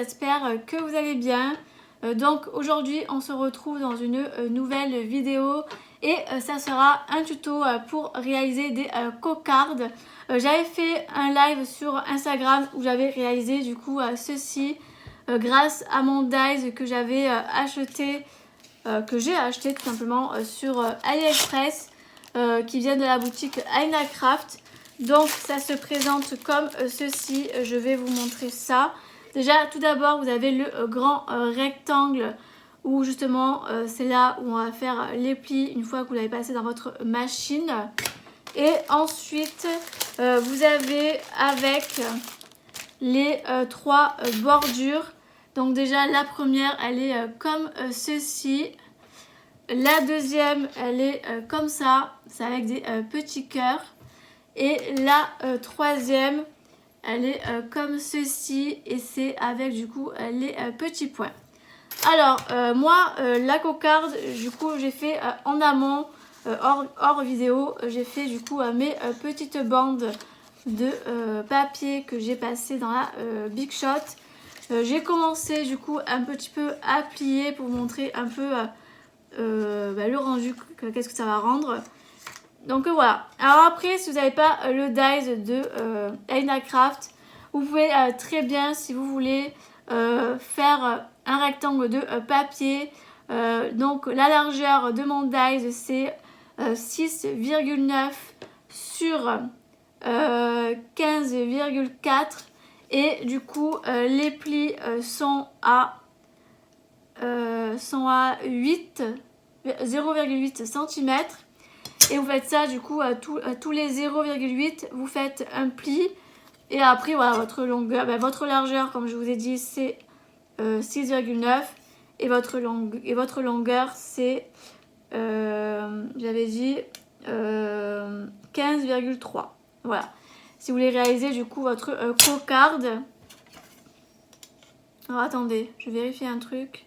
j'espère que vous allez bien. Donc aujourd'hui on se retrouve dans une nouvelle vidéo et ça sera un tuto pour réaliser des cocardes. J'avais fait un live sur Instagram où j'avais réalisé du coup ceci grâce à mon dies que j'avais acheté, que j'ai acheté tout simplement sur AliExpress qui vient de la boutique Aina Craft. Donc ça se présente comme ceci, je vais vous montrer ça. Déjà tout d'abord vous avez le grand rectangle où justement c'est là où on va faire les plis une fois que vous l'avez passé dans votre machine. Et ensuite vous avez avec les trois bordures. Donc déjà la première elle est comme ceci. La deuxième elle est comme ça, c'est avec des petits cœurs. Et la troisième, elle est comme ceci et c'est avec du coup les petits points. Alors moi la cocarde, du coup j'ai fait en amont, hors vidéo, j'ai fait du coup mes petites bandes de papier que j'ai passé dans la Big Shot. J'ai commencé du coup un petit peu à plier pour vous montrer un peu le rendu, qu'est-ce que ça va rendre. Donc voilà. Alors après, si vous n'avez pas le dies de Aina Craft, vous pouvez très bien, si vous voulez, faire un rectangle de papier. Donc la largeur de mon dies, c'est 6,9 sur 15,4. Et du coup, les plis sont à 0,8 cm. Et vous faites ça du coup à tous les 0,8, vous faites un pli. Et après voilà, votre longueur, votre largeur comme je vous ai dit c'est 6,9 et votre longueur c'est j'avais dit 15,3. Voilà. Si vous voulez réaliser du coup votre cocarde. Alors attendez, je vérifie un truc.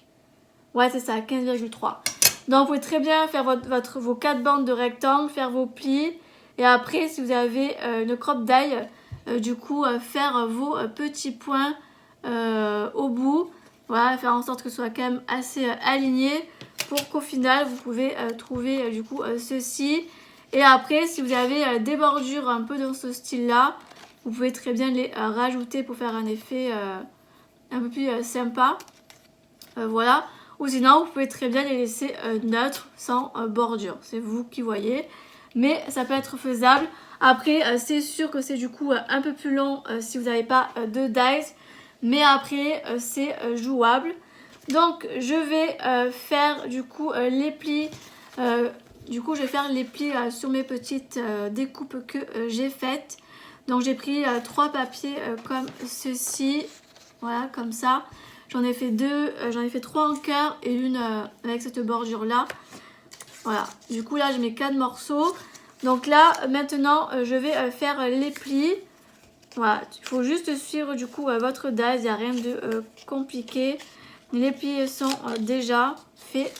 Ouais c'est ça, 15,3. Donc vous pouvez très bien faire vos 4 bandes de rectangle, faire vos plis. Et après si vous avez une crop die, du coup faire vos petits points au bout. Voilà, faire en sorte que ce soit quand même assez aligné pour qu'au final vous pouvez trouver du coup ceci. Et après si vous avez des bordures un peu dans ce style là, vous pouvez très bien les rajouter pour faire un effet un peu plus sympa. Voilà. Ou sinon vous pouvez très bien les laisser neutres sans bordure, c'est vous qui voyez, mais ça peut être faisable. Après c'est sûr que c'est du coup un peu plus long si vous n'avez pas de dies, mais après c'est jouable. Donc je vais faire du coup les plis, du coup je vais faire les plis sur mes petites découpes que j'ai faites. Donc j'ai pris 3 papiers comme ceci, voilà comme ça. J'en ai fait 2, j'en ai fait 3 en cœur et une avec cette bordure là. Voilà, du coup là j'ai mes 4 morceaux. Donc là maintenant je vais faire les plis. Voilà, il faut juste suivre du coup votre dies, il n'y a rien de compliqué. Les plis sont déjà faits.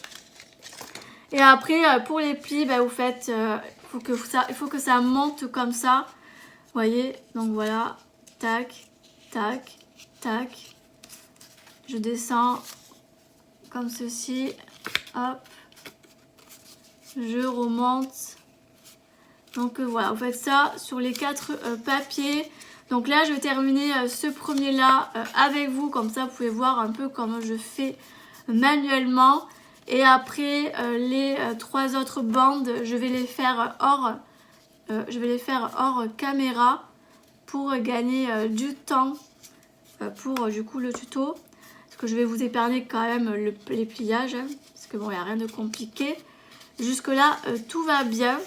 Et après pour les plis, vous faites, il faut que ça monte comme ça. Vous voyez, donc voilà, tac, tac, tac. Je descends comme ceci, hop, je remonte. Donc voilà, vous faites ça sur les 4 papiers. Donc là, je vais terminer ce premier là avec vous, comme ça vous pouvez voir un peu comment je fais manuellement. Et après les 3 autres bandes, je vais les faire hors caméra pour gagner du temps pour du coup le tuto. Parce que je vais vous épargner quand même les pliages, hein, parce que bon, il n'y a rien de compliqué. Jusque là, tout va bien.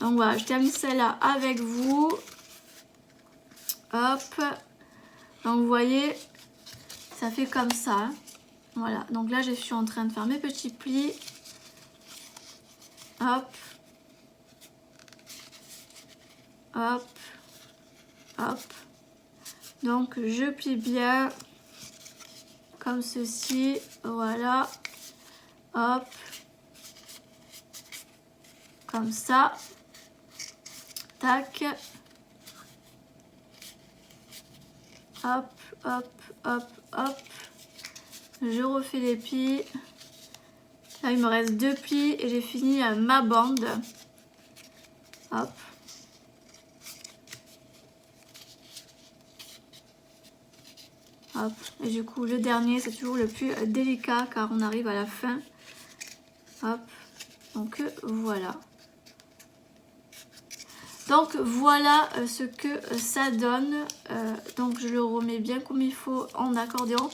Donc voilà, je termine celle-là avec vous. Hop. Donc vous voyez, ça fait comme ça. Hein. Voilà, donc là je suis en train de faire mes petits plis. Hop. Hop. Hop. Donc je plie bien. Comme ceci, voilà, hop, comme ça, tac, hop, hop, hop, hop, je refais les plis. Là il me reste 2 plis et j'ai fini ma bande. Hop. Hop. Et du coup le dernier c'est toujours le plus délicat car on arrive à la fin. Hop. Donc voilà. Donc voilà ce que ça donne. Donc je le remets bien comme il faut en accordéon.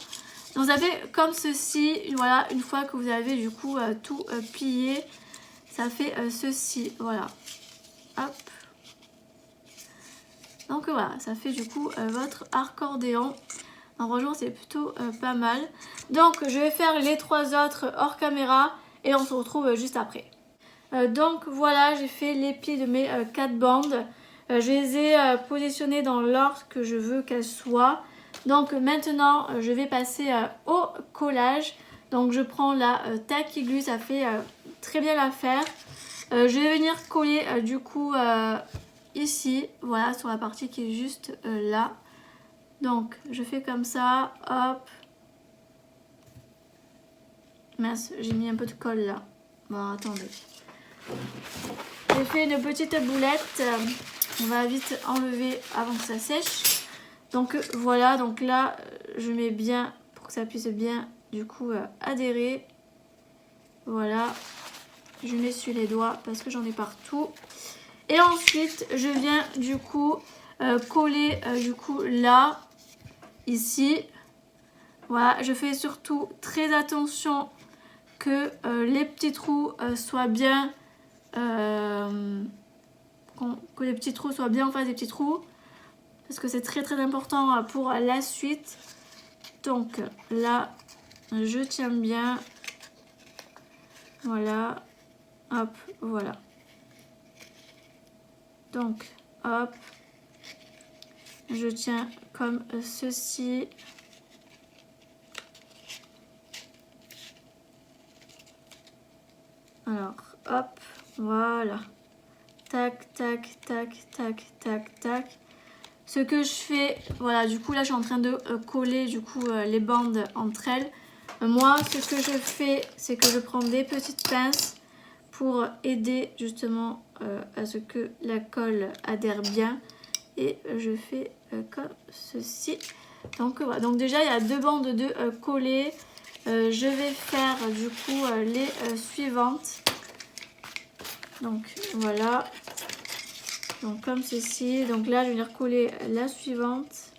Donc ça fait comme ceci. Voilà, une fois que vous avez du coup tout plié, ça fait ceci. Voilà. Hop. Donc voilà, ça fait du coup votre accordéon. En franchement c'est plutôt pas mal. Donc je vais faire les 3 autres hors caméra et on se retrouve juste après. Donc voilà, j'ai fait les plis de mes 4 bandes. Je les ai positionnées dans l'ordre que je veux qu'elles soient. Donc maintenant je vais passer au collage. Donc je prends la tacky glue, ça fait très bien l'affaire. Je vais venir coller du coup ici, voilà, sur la partie qui est juste là. Donc je fais comme ça, hop. Mince, j'ai mis un peu de colle là. Bon, attendez. J'ai fait une petite boulette. On va vite enlever avant que ça sèche. Donc voilà, donc là je mets bien pour que ça puisse bien du coup adhérer. Voilà, je mets sur les doigts parce que j'en ai partout. Et ensuite je viens du coup coller du coup là, ici. Voilà, je fais surtout très attention que les petits trous soient bien, que les petits trous soient bien en face des petits trous. Parce que c'est très très important pour la suite. Donc là, je tiens bien. Voilà. Hop, voilà. Donc, hop. Je tiens comme ceci. Alors, hop, voilà. Tac, tac, tac, tac, tac, tac. Ce que je fais, voilà, du coup là je suis en train de coller du coup les bandes entre elles. Moi ce que je fais c'est que je prends des petites pinces pour aider justement à ce que la colle adhère bien. Et je fais comme ceci. Donc voilà, donc déjà il y a 2 bandes de collées. Je vais faire du coup les suivantes. Donc voilà. Donc comme ceci, donc là je vais venir coller la suivante.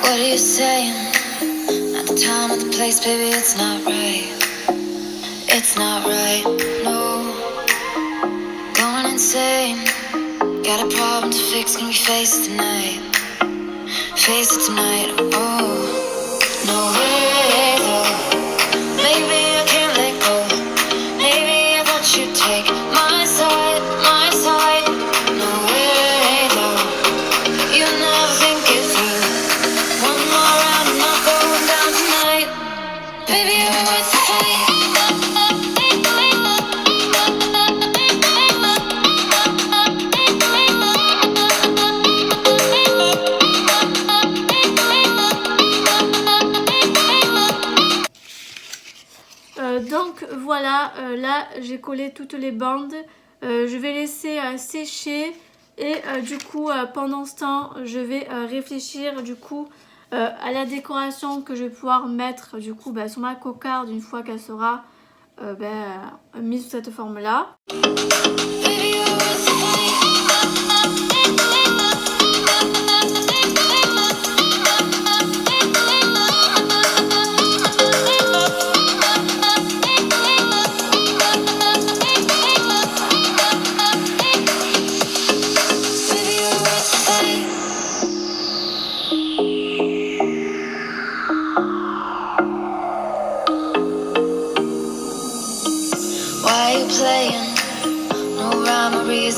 What are you saying? At the time and the place, baby, it's not right. It's not right, no. Going insane. Got a problem to fix, can we face it tonight? Face it tonight, oh. No way, though. Maybe I can't let go. Maybe I thought you'd take my side, my side. No way, though. You never think it through. One more round, I'm not going down tonight. Baby, you're worth the fight. Donc voilà, là j'ai collé toutes les bandes. Je vais laisser sécher et du coup pendant ce temps je vais réfléchir du coup à la décoration que je vais pouvoir mettre du coup sur ma cocarde une fois qu'elle sera mise sous cette forme là.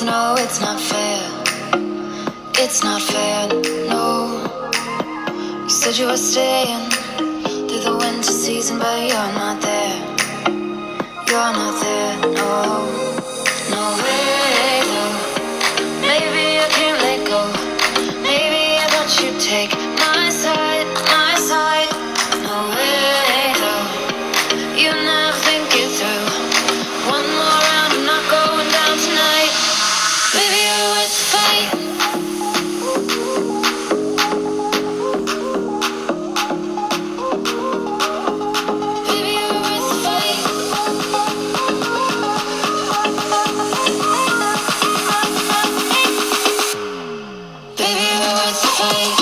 No, it's not fair. It's not fair, no. You said you were staying through the winter season, but you're not there. You're not there, no. take my side, my side. No way though, you never think it through. One more round, I'm not going down tonight. Baby, you're worth the fight. Baby, you're worth the fight. Baby, you're worth the fight.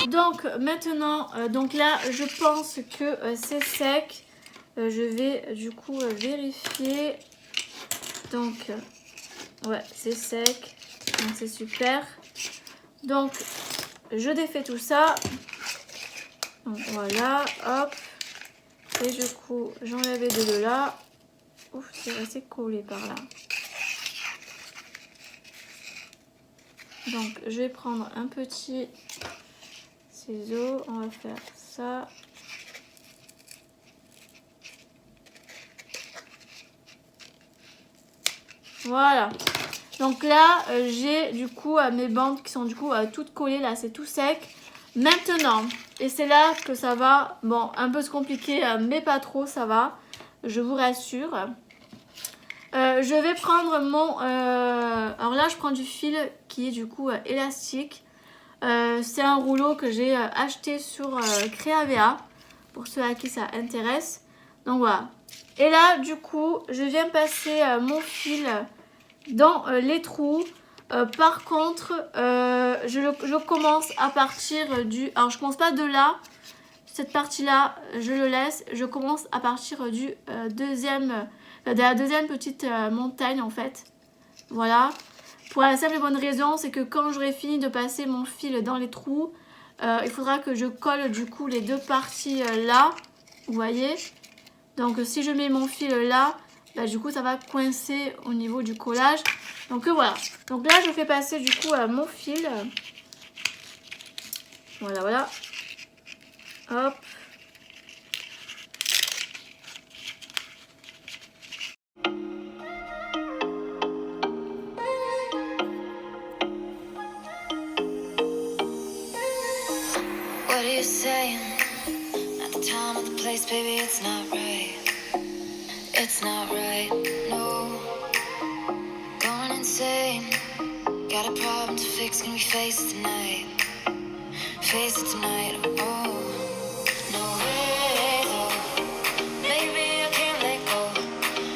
Donc maintenant, donc là je pense que c'est sec. Je vais du coup vérifier. Donc ouais, c'est sec. Donc c'est super. Donc je défais tout ça. Donc voilà, hop. Et du coup j'enlève les deux de là. Ouf, c'est resté collé par là. Donc je vais prendre un petit ciseau, on va faire ça. Voilà. Donc là, j'ai du coup mes bandes qui sont du coup toutes collées. Là, c'est tout sec. Maintenant, et c'est là que ça va, bon, un peu se compliquer, mais pas trop, ça va. Je vous rassure. Je vais prendre mon... alors là, je prends du fil qui est du coup élastique. C'est un rouleau que j'ai acheté sur Créavea, pour ceux à qui ça intéresse. Donc voilà. Et là, du coup, je viens passer mon fil dans les trous. Par contre, je commence à partir du... Alors, je commence pas de là. Cette partie-là, je le laisse. Je commence à partir du de la deuxième petite montagne, en fait. Voilà. Pour la simple et bonne raison, c'est que quand j'aurai fini de passer mon fil dans les trous, il faudra que je colle du coup les deux parties là. Vous voyez? Donc si je mets mon fil là, bah, du coup ça va coincer au niveau du collage. Donc voilà. Donc là je fais passer du coup mon fil. Voilà, voilà. Hop. What are you saying? At the time of the place, baby, it's not right. It's not right, no. Going insane. Got a problem to fix, can we face it tonight? Face it tonight, oh. No way, though. Maybe I can't let go.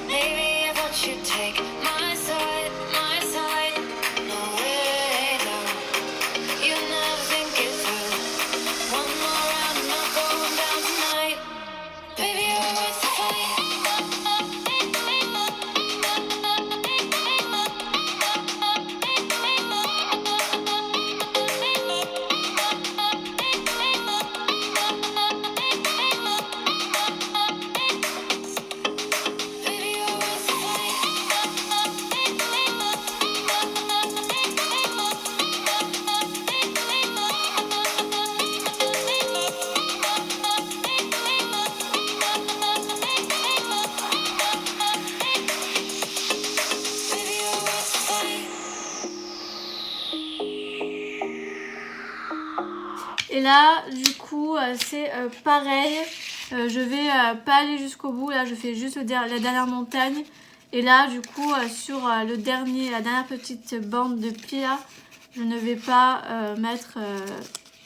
Maybe I thought you'd take my side, my side. No way, though. You never think it through. One more round, I'm not going down tonight. Baby, you're worth the fight. Baby, you're worth the fight. Baby, you're worth the fight. Et là, du coup, c'est pareil. Je vais pas aller jusqu'au bout. Là, je fais juste la dernière montagne. Et là, du coup, sur la dernière petite bande de plis là, je ne vais pas mettre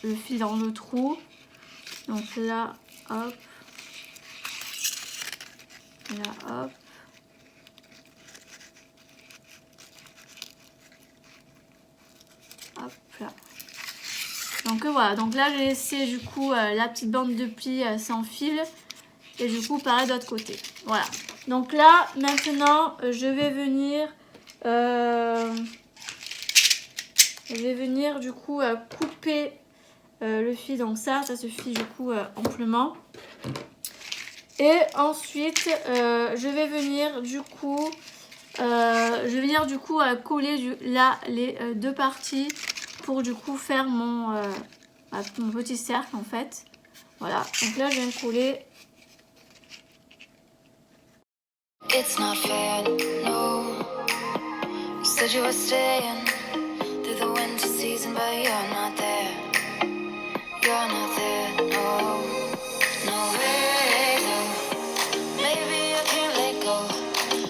le fil dans le trou. Donc là, hop. Là, hop. Hop là. Donc voilà, donc là j'ai laissé du coup la petite bande de plis sans fil. Et du coup pareil de l'autre côté. Voilà. Donc là maintenant je vais venir du coup couper le fil. Donc ça suffit du coup amplement. Et ensuite je vais venir du coup coller là les deux parties pour du coup faire mon petit cercle en fait. Voilà, donc là je viens de coller. It's not fair, no. said you were staying through the winter season, but you're not there. You're not there, no, no way, though. Maybe I can't let go.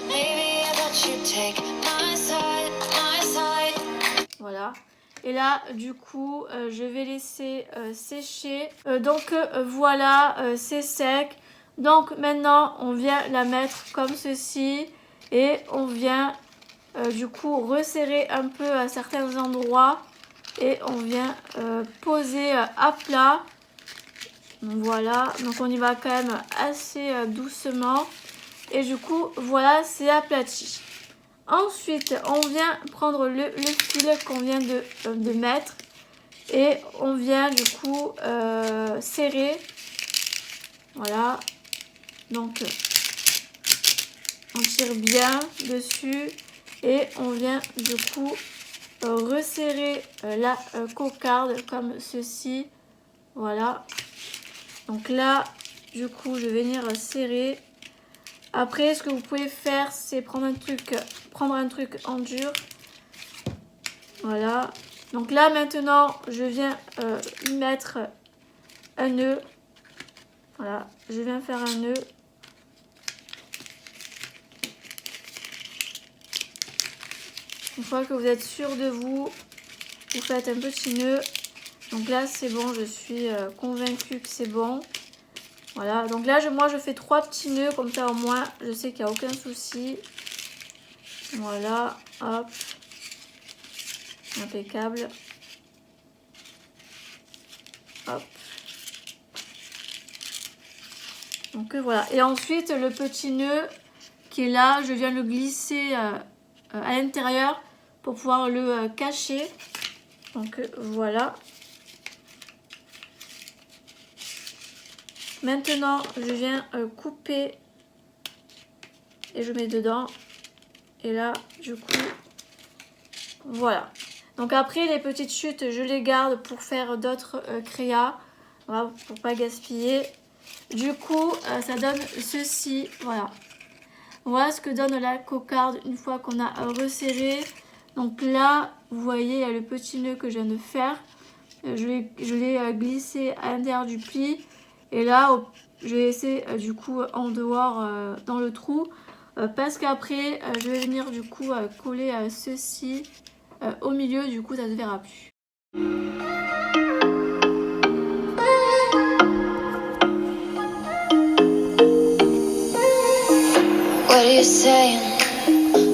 Maybe I thought you'd take my side, my side. Voilà. Et là, du coup, je vais laisser sécher. Donc voilà, c'est sec. Donc maintenant, on vient la mettre comme ceci. Et on vient du coup resserrer un peu à certains endroits. Et on vient poser à plat. Donc voilà, donc on y va quand même assez doucement. Et du coup, voilà, c'est aplati. Ensuite, on vient prendre le fil qu'on vient de mettre et on vient du coup serrer. Voilà. Donc, on tire bien dessus et on vient du coup resserrer la cocarde comme ceci. Voilà. Donc là, du coup, je vais venir serrer. Après, ce que vous pouvez faire, c'est prendre un truc en dur. Voilà. Donc là, maintenant, je viens y mettre un nœud. Voilà. Je viens faire un nœud. Une fois que vous êtes sûr de vous, vous faites un petit nœud. Donc là, c'est bon. Je suis convaincue que c'est bon. Voilà, donc là, moi, je fais 3 petits nœuds, comme ça, au moins, je sais qu'il n'y a aucun souci. Voilà, hop. Impeccable. Hop. Donc voilà. Et ensuite, le petit nœud qui est là, je viens le glisser à l'intérieur pour pouvoir le cacher. Donc voilà. Maintenant, je viens couper et je mets dedans. Et là, du coup, voilà. Donc après, les petites chutes, je les garde pour faire d'autres créas. Voilà, pour pas gaspiller. Du coup, ça donne ceci. Voilà. Voilà ce que donne la cocarde une fois qu'on a resserré. Donc là, vous voyez, il y a le petit nœud que je viens de faire. Je l'ai glissé à l'intérieur du pli. Et là, je vais laisser du coup en dehors dans le trou. Parce qu'après, je vais venir du coup coller ceci au milieu. Du coup, ça ne se verra plus. What are you saying?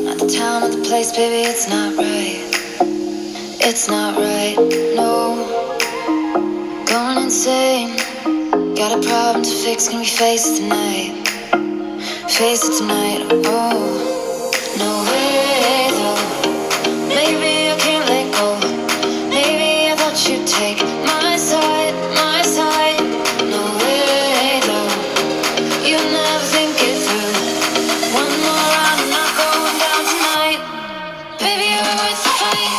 Not the time, not the place, baby, it's not right. It's not right, no. Going insane. Got a problem to fix, can we face it tonight? Face it tonight, oh. No way, though. Maybe I can't let go. Maybe I thought you'd take my side, my side. No way, though. You never think it through. One more round, I'm not going down tonight. Baby, you're worth the fight.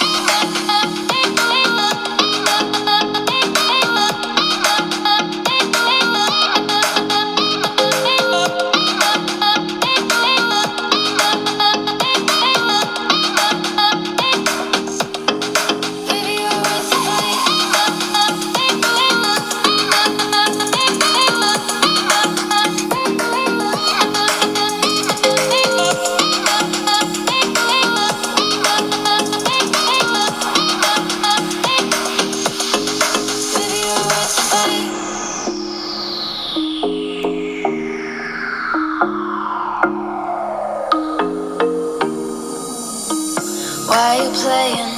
Why are you playing?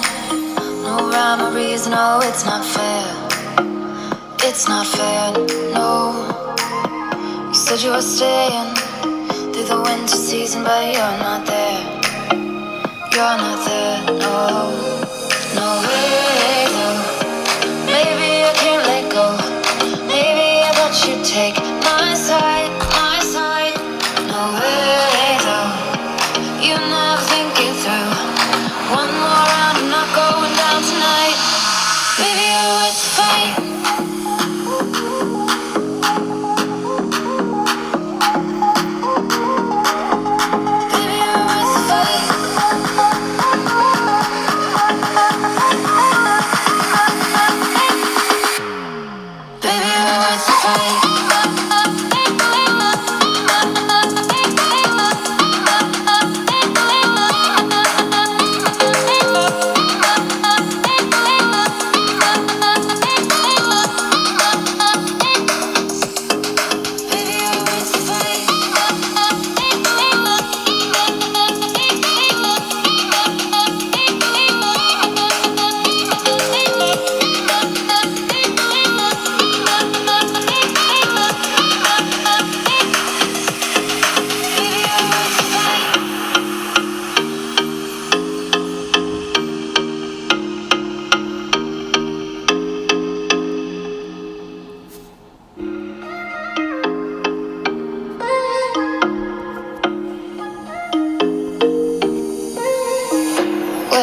No rhyme or reason, no, it's not fair. It's not fair, no. You said you were staying through the winter season, but you're not there. You're not there, no. No way, though. Maybe I can't let go. Maybe I thought you'd take my side, my side. No way, though. You never think it through. One more round, I'm not going down tonight. Baby, you're worth the fight. Baby, you're worth the fight.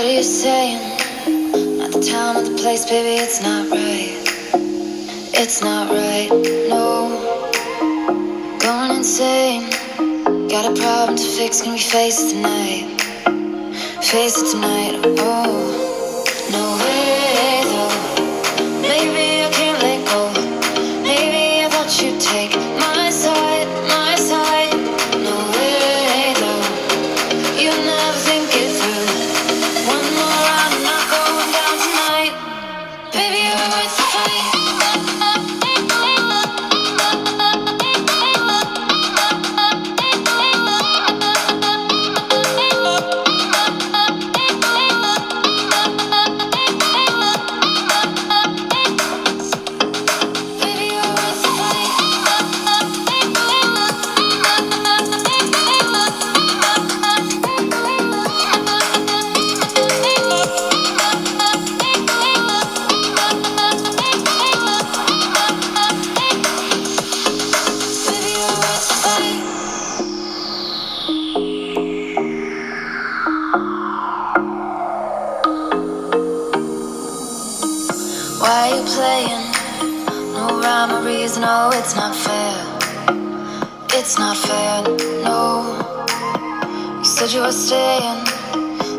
are you saying? Not the time or the place, baby, it's not right. It's not right, no. Going insane. Got a problem to fix, can we face it tonight? Face it tonight, oh. No way though. Maybe I can't let go. Maybe I thought you'd take my side, my side. No way though. You never think it through. One more round, I'm not going down tonight. Baby, you're worth the fight. Baby, you're worth the fight. Baby, you're worth the fight. Why are you playing? No rhyme or reason, oh, it's not fair. It's not fair, no. You said you were staying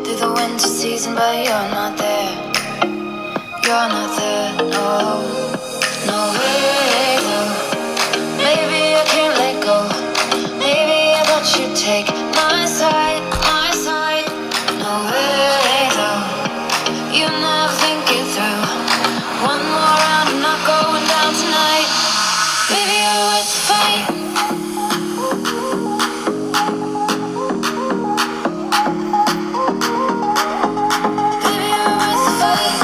through the winter season, but you're not there. You're not there, no. No way, though. Maybe I can't let go. Maybe I thought you'd take my side, my side. No way, though. You never think it through. One more round, I'm not going down tonight. Baby, you're worth the fight. Baby, you're worth the fight.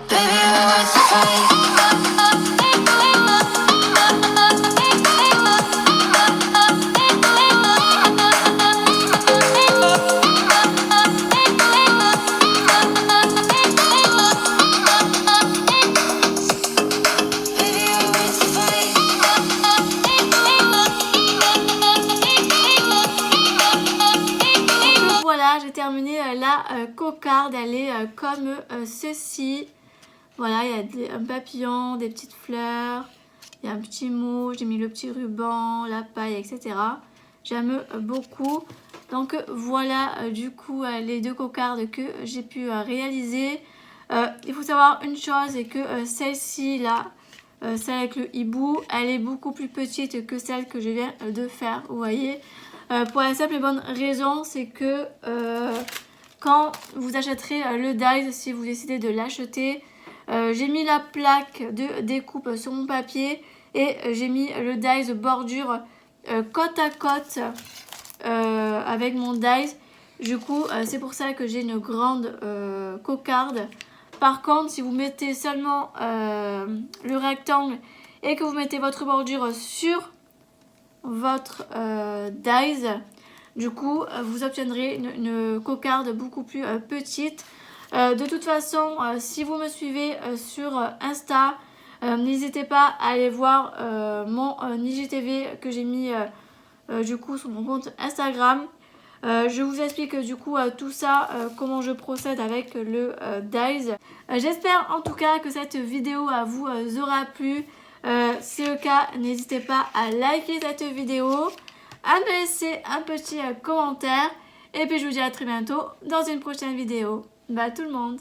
Baby, you're worth the fight. Baby, you're worth the fight. Donc voilà, j'ai terminé la cocarde. Elle est comme ceci. Voilà, il y a un papillon, des petites fleurs, il y a un petit mot, j'ai mis le petit ruban, la paille, etc. J'aime beaucoup. Donc voilà du coup les deux cocardes que j'ai pu réaliser. Il faut savoir une chose, c'est que celle-ci là, celle avec le hibou, elle est beaucoup plus petite que celle que je viens de faire, vous voyez. Pour la simple et bonne raison, c'est que quand vous achèterez le dies, si vous décidez de l'acheter, j'ai mis la plaque de découpe sur mon papier et j'ai mis le dies bordure côte à côte avec mon dies. Du coup, c'est pour ça que j'ai une grande cocarde. Par contre, si vous mettez seulement le rectangle et que vous mettez votre bordure sur votre dies, du coup, vous obtiendrez une cocarde beaucoup plus petite. De toute façon, si vous me suivez sur Insta, n'hésitez pas à aller voir mon IGTV que j'ai mis du coup sur mon compte Instagram. Je vous explique du coup tout ça, comment je procède avec le dies. J'espère en tout cas que cette vidéo vous aura plu. Si c'est le cas, n'hésitez pas à liker cette vidéo, à me laisser un petit commentaire. Et puis je vous dis à très bientôt dans une prochaine vidéo. Bye tout le monde!